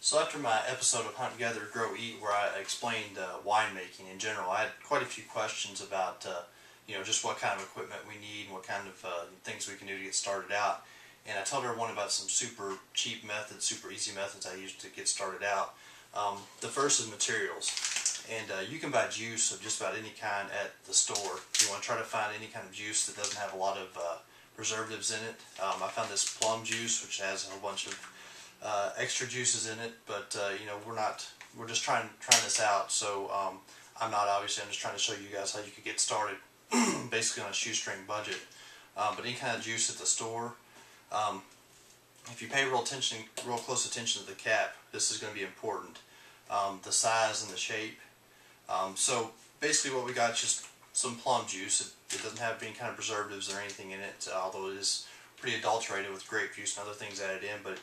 So after my episode of Hunt, Gather, Grow, Eat, where I explained winemaking in general, I had quite a few questions about, just what kind of equipment we need and what kind of things we can do to get started out. And I told everyone about some super cheap methods, super easy methods I use to get started out. The first is materials. And you can buy juice of just about any kind at the store. If you want to try to find any kind of juice that doesn't have a lot of preservatives in it. I found this plum juice, which has a whole bunch of extra juices in it, but we're just trying this out, so I'm just trying to show you guys how you could get started basically on a shoestring budget. But any kind of juice at the store, if you pay real close attention to the cap, this is going to be important. The size and the shape. So basically what we got is just some plum juice. It doesn't have any kind of preservatives or anything in it, although it is pretty adulterated with grape juice and other things added in, but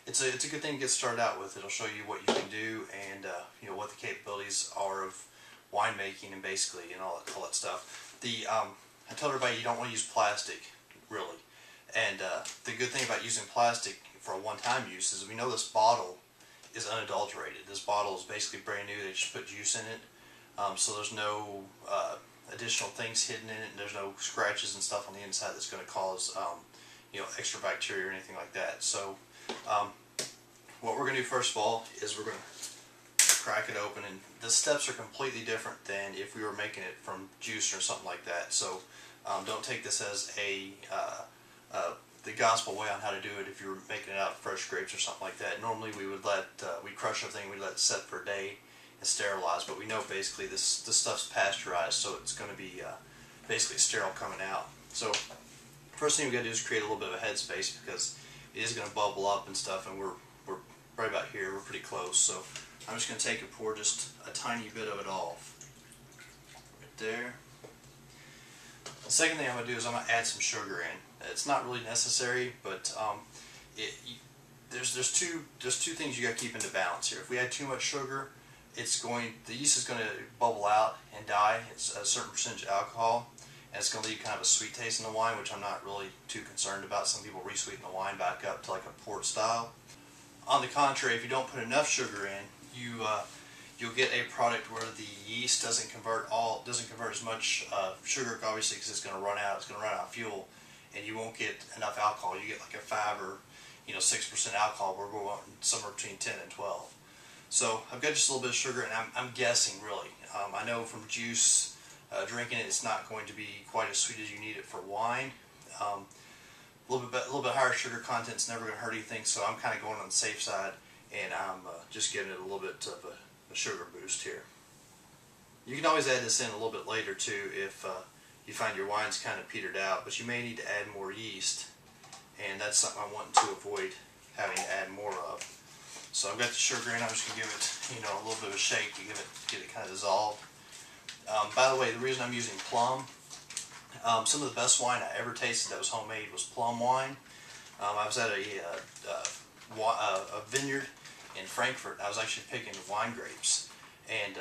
it's a good thing to get started out with. It'll show you what you can do and what the capabilities are of winemaking and basically all that stuff. I told everybody you don't want to use plastic really, and the good thing about using plastic for a one-time use is we know this bottle is unadulterated. This bottle is basically brand new. They just put juice in it, so there's no additional things hidden in it, and there's no scratches and stuff on the inside that's going to cause extra bacteria or anything like that. So what we're going to do first of all is we're going to crack it open, and the steps are completely different than if we were making it from juice or something like that. So don't take this as the gospel way on how to do it if you were making it out of fresh grapes or something like that. Normally we would we'd crush everything, we'd let it set for a day and sterilize, but we know basically this stuff's pasteurized, so it's going to be basically sterile coming out. So first thing we got to do is create a little bit of a headspace, because it is going to bubble up and stuff, and we're right about here. We're pretty close, so I'm just going to take and pour just a tiny bit of it off right there. The second thing I'm going to do is I'm going to add some sugar in. It's not really necessary, but there's two things you got to keep into balance here. If we add too much sugar, the yeast is going to bubble out and die. It's a certain percentage of alcohol, and it's going to leave kind of a sweet taste in the wine, which I'm not really too concerned about. Some people resweeten the wine back up to like a port style. On the contrary, if you don't put enough sugar in, you'll get a product where the yeast doesn't convert as much sugar, obviously, because it's going to run out. It's going to run out of fuel, and you won't get enough alcohol. You get like a 5 or 6% alcohol, where we're wanting somewhere between 10 and 12. So I've got just a little bit of sugar, and I'm guessing really. I know from juice, drinking it, it's not going to be quite as sweet as you need it for wine. A little bit higher sugar content is never going to hurt anything, so I'm kind of going on the safe side, and I'm just giving it a little bit of a sugar boost here. You can always add this in a little bit later too if you find your wine's kind of petered out, but you may need to add more yeast, and that's something I'm wanting to avoid having to add more of. So I've got the sugar in. I'm just going to give it a little bit of a shake to get it kind of dissolved. By the way, the reason I'm using plum, some of the best wine I ever tasted that was homemade was plum wine. I was at a vineyard in Frankfurt. I was actually picking wine grapes, and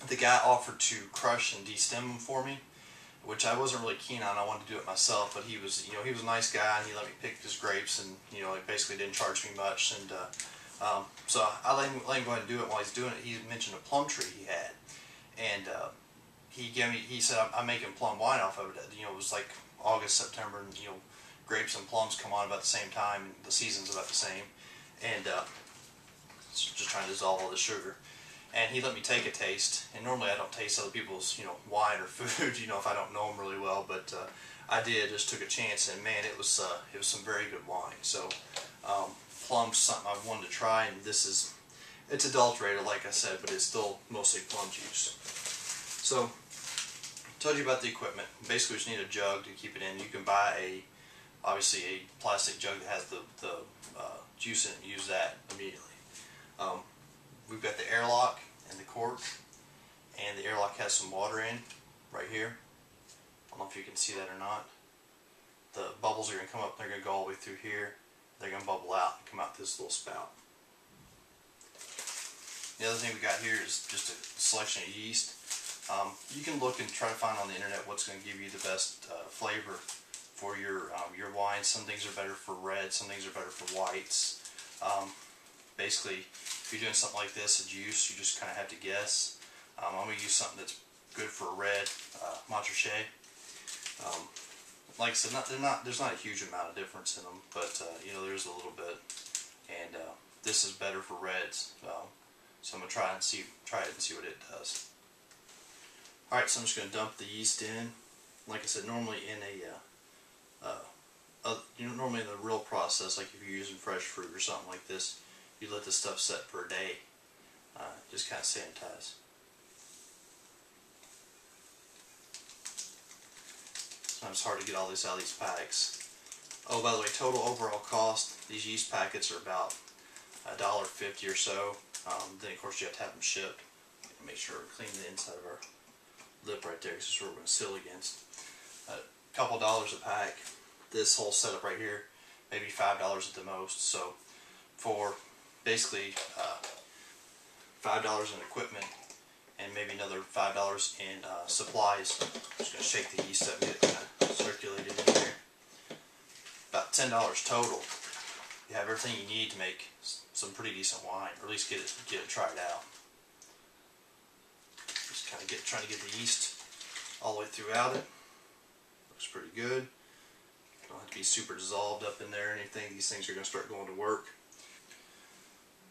the guy offered to crush and destem them for me, which I wasn't really keen on. I wanted to do it myself, but he was a nice guy, and he let me pick his grapes, and he basically didn't charge me much, and so I let him go ahead and do it. While he's doing it, he mentioned a plum tree he had, and he said, I'm making plum wine off of it. It was like August, September, and grapes and plums come on about the same time, and the season's about the same, and just trying to dissolve all the sugar. And he let me take a taste, and normally I don't taste other people's wine or food if I don't know them really well, but I did. Just took a chance, and man, it was some very good wine. So plum's something I've wanted to try, and it's adulterated, like I said, but it's still mostly plum juice. So I told you about the equipment. Basically, we just need a jug to keep it in. You can buy obviously a plastic jug that has the juice in it, and use that immediately. We've got the airlock and the cork, and the airlock has some water in right here. I don't know if you can see that or not. The bubbles are going to come up, they're going to go all the way through here. They're going to bubble out and come out this little spout. The other thing we got here is just a selection of yeast. You can look and try to find on the internet what's going to give you the best flavor for your wine. Some things are better for red, some things are better for whites. basically, if you're doing something like this, a juice, you just kind of have to guess. I'm going to use something that's good for a red Montrachet. Like I said, there's not a huge amount of difference in them, but you know, there's a little bit. And this is better for reds, so I'm gonna try it and see what it does. All right, so I'm just gonna dump the yeast in. Like I said, normally in normally in the real process, like if you're using fresh fruit or something like this, you let this stuff set for a day. Just kind of sanitize. Sometimes it's hard to get all this out of these packs. Oh, by the way, total overall cost, these yeast packets are about $1.50 or so. Then of course you have to have them shipped. Make sure we clean the inside of our lip right there, because it's where we're going to seal against. A couple dollars a pack. This whole setup right here, maybe $5 at the most. So for basically $5 in equipment and maybe another $5 in supplies, I'm just going to shake the yeast up and get it kind of circulated in there. About $10 total. You have everything you need to make some pretty decent wine, or at least get it tried out. Just kind of trying to get the yeast all the way throughout it. Looks pretty good. Don't have to be super dissolved up in there or anything. These things are going to start going to work.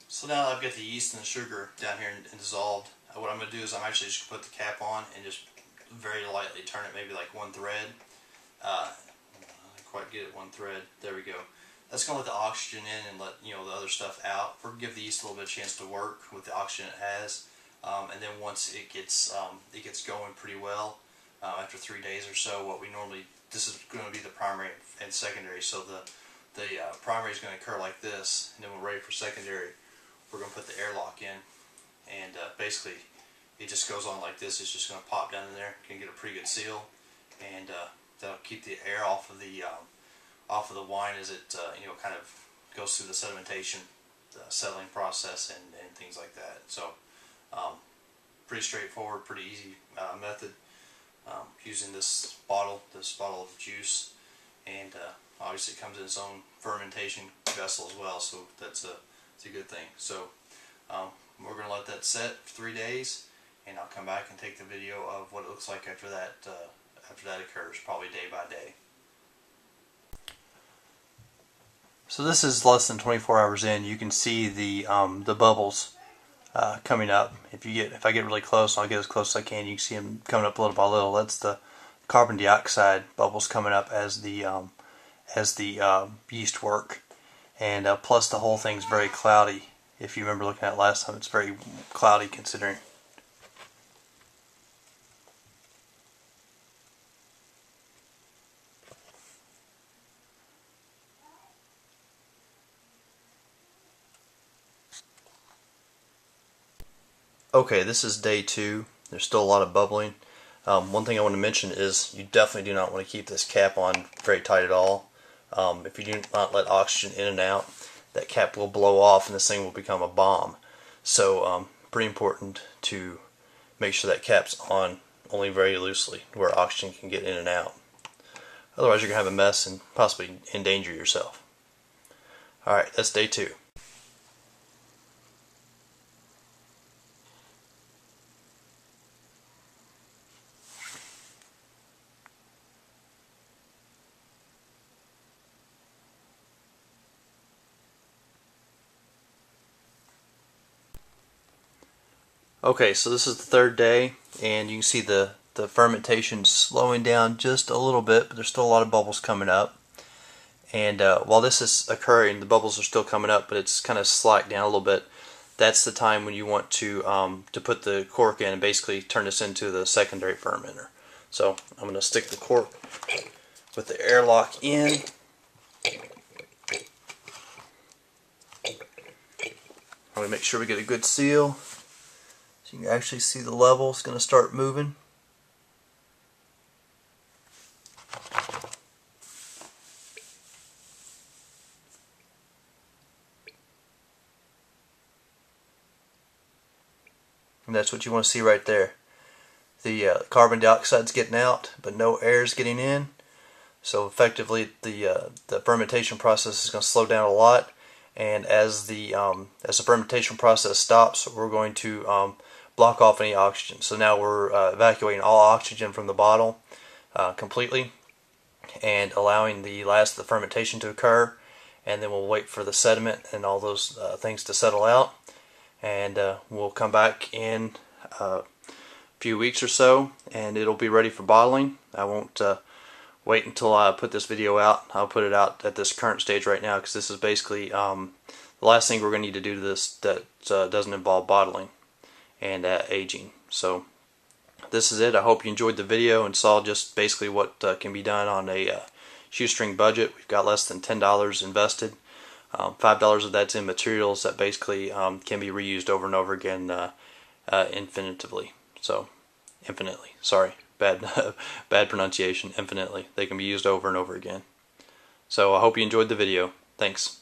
So now that I've got the yeast and the sugar down here and dissolved, what I'm going to do is I'm actually just going to put the cap on and just very lightly turn it, maybe like one thread. I didn't quite get it one thread. There we go. That's going to let the oxygen in and let the other stuff out. Or give the yeast a little bit of chance to work with the oxygen it has. And then once it gets going pretty well, after 3 days or so, this is going to be the primary and secondary. So the primary is going to occur like this, and then we're ready for secondary. We're going to put the airlock in, and basically it just goes on like this. It's just going to pop down in there, can get a pretty good seal, and that'll keep the air off of the wine as it kind of goes through the sedimentation, the settling process, and things like that. So pretty straightforward, pretty easy method using this bottle of juice, and obviously it comes in its own fermentation vessel as well. So it's a good thing. So we're going to let that set for 3 days, and I'll come back and take the video of what it looks like after that occurs, probably day by day. So this is less than 24 hours in. You can see the bubbles coming up. If I get really close, and I'll get as close as I can, you can see them coming up little by little. That's the carbon dioxide bubbles coming up as the yeast work. And plus the whole thing's very cloudy. If you remember looking at it last time, it's very cloudy considering. Okay, this is day 2. There's still a lot of bubbling. One thing I want to mention is you definitely do not want to keep this cap on very tight at all. If you do not let oxygen in and out, that cap will blow off and this thing will become a bomb. So pretty important to make sure that cap's on only very loosely where oxygen can get in and out. Otherwise you're going to have a mess and possibly endanger yourself. Alright, that's day 2. Okay, so this is the 3rd day, and you can see the fermentation slowing down just a little bit, but there's still a lot of bubbles coming up. And while this is occurring, the bubbles are still coming up, but it's kind of slacked down a little bit. That's the time when you want to put the cork in and basically turn this into the secondary fermenter. So I'm going to stick the cork with the airlock in. I'm going to make sure we get a good seal. So you can actually see the level is going to start moving. And that's what you want to see right there. The carbon dioxide's getting out, but no air is getting in. So effectively the fermentation process is going to slow down a lot, and as the fermentation process stops, we're going to block off any oxygen. So now we're evacuating all oxygen from the bottle completely, and allowing the last of the fermentation to occur, and then we'll wait for the sediment and all those things to settle out, and we'll come back in a few weeks or so, and it'll be ready for bottling. I won't wait until I put this video out. I'll put it out at this current stage right now, because this is basically the last thing we're going to need to do to this that doesn't involve bottling and aging. So this is it. I hope you enjoyed the video and saw just basically what can be done on a shoestring budget. We've got less than $10 invested. $5 of that's in materials that basically can be reused over and over again infinitely. So, infinitely. Sorry, bad pronunciation. Infinitely. They can be used over and over again. So I hope you enjoyed the video. Thanks.